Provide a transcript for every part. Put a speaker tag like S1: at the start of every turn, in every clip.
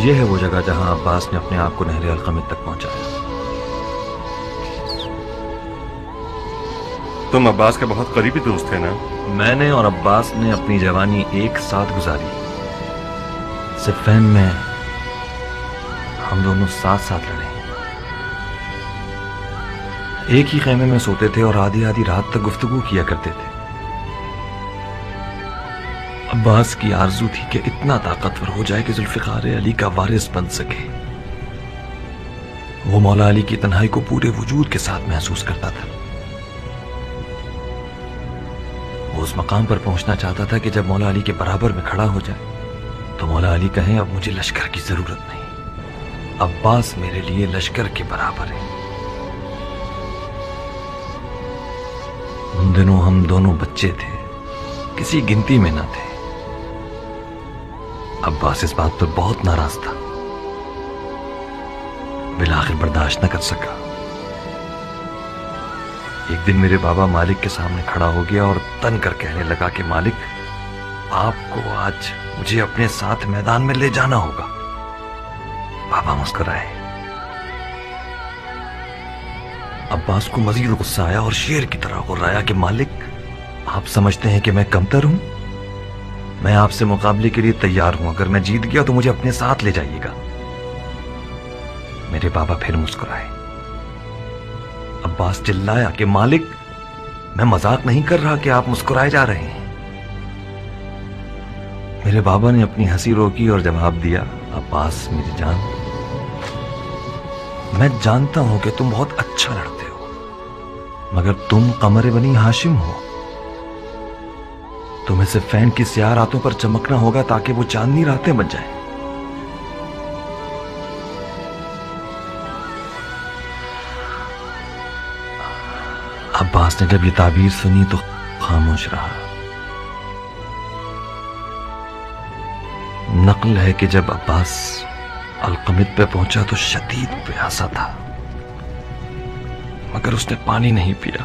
S1: یہ ہے وہ جگہ جہاں عباس نے اپنے آپ کو نہر القمت تک پہنچایا۔
S2: تم عباس کے بہت قریبی دوست تھے نا؟
S1: میں نے اور عباس نے اپنی جوانی ایک ساتھ گزاری۔ صفین میں ہم دونوں ساتھ ساتھ لڑے، ایک ہی خیمے میں سوتے تھے اور آدھی آدھی رات تک گفتگو کیا کرتے تھے۔ عباس کی آرزو تھی کہ اتنا طاقتور ہو جائے کہ ذوالفقار علی کا وارث بن سکے۔ وہ مولا علی کی تنہائی کو پورے وجود کے ساتھ محسوس کرتا تھا۔ وہ اس مقام پر پہنچنا چاہتا تھا کہ جب مولا علی کے برابر میں کھڑا ہو جائے تو مولا علی کہیں اب مجھے لشکر کی ضرورت نہیں، عباس میرے لیے لشکر کے برابر ہے۔ ان دنوں ہم دونوں بچے تھے، کسی گنتی میں نہ تھے۔ عباس اس بات پر بہت ناراض تھا، بالآخر برداشت نہ کر سکا۔ ایک دن میرے بابا مالک کے سامنے کھڑا ہو گیا اور تن کر کہنے لگا کہ مالک، آپ کو آج مجھے اپنے ساتھ میدان میں لے جانا ہوگا۔ بابا مسکرائے۔ عباس کو مزید غصہ آیا اور شیر کی طرح غرایا کہ مالک، آپ سمجھتے ہیں کہ میں کمتر ہوں؟ میں آپ سے مقابلے کے لیے تیار ہوں، اگر میں جیت گیا تو مجھے اپنے ساتھ لے جائیے گا۔ میرے بابا پھر مسکرائے۔ عباس چلایا کہ مالک، میں مذاق نہیں کر رہا کہ آپ مسکرائے جا رہے ہیں۔ میرے بابا نے اپنی ہنسی روکی اور جواب دیا، عباس میری جان، میں جانتا ہوں کہ تم بہت اچھا لڑتے ہو، مگر تم قمر بنی ہاشم ہو۔ تمہیں صفین کی سیاہ راتوں پر چمکنا ہوگا تاکہ وہ چاندنی راتیں بن جائیں۔ عباس نے جب یہ تعبیر سنی تو خاموش رہا۔ نقل ہے کہ جب عباس القمت پہ پہنچا تو شدید پیاسا تھا، مگر اس نے پانی نہیں پیا۔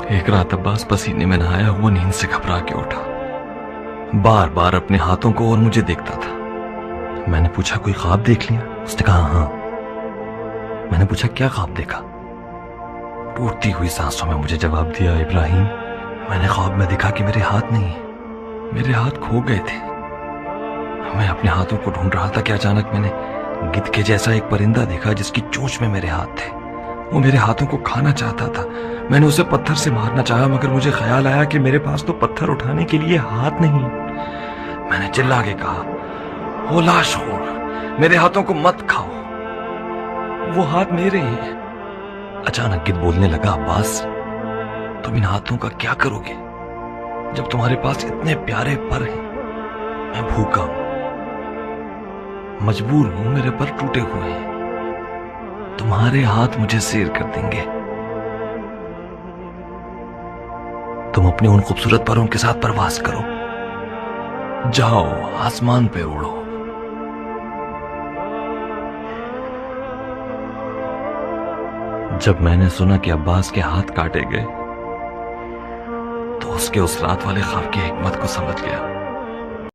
S1: ایک رات عباس پسینے میں نہایا ہوا نیند سے گھبرا کے اٹھا، بار بار اپنے ہاتھوں کو اور مجھے دیکھتا تھا۔ میں نے پوچھا کوئی خواب دیکھ لیا؟ اس نے کہا ہاں۔ میں نے پوچھا کیا خواب دیکھا؟ ٹوٹتی ہوئی سانسوں میں مجھے جواب دیا، ابراہیم، میں نے خواب میں دیکھا کہ میرے ہاتھ نہیں ہیں، میرے ہاتھ کھو گئے تھے۔ میں اپنے ہاتھوں کو ڈھونڈ رہا تھا کہ اچانک میں نے گدھ کے جیسا ایک پرندہ دیکھا جس کی چونچ میں میرے ہاتھ تھے۔ وہ میرے ہاتھوں کو کھانا چاہتا تھا۔ میں نے اسے پتھر سے مارنا چاہا، مگر مجھے خیال آیا کہ میرے پاس تو پتھر اٹھانے کے لیے ہاتھ نہیں۔ میں نے چلا کے کہا، او لاش خور، میرے ہاتھوں کو مت کھاؤ، وہ ہاتھ میرے ہیں۔ اچانک گدھ بولنے لگا، عباس، تم ان ہاتھوں کا کیا کرو گے جب تمہارے پاس اتنے پیارے پر ہیں؟ میں بھوکا ہوں، مجبور ہوں، میرے پر ٹوٹے ہوئے ہیں، تمہارے ہاتھ مجھے سیر کر دیں گے۔ تم اپنے ان خوبصورت پروں کے ساتھ پرواز کرو، جاؤ آسمان پہ اڑو۔ جب میں نے سنا کہ عباس کے ہاتھ کاٹے گئے تو اس کے اس رات والے خواب کی حکمت کو سمجھ گیا۔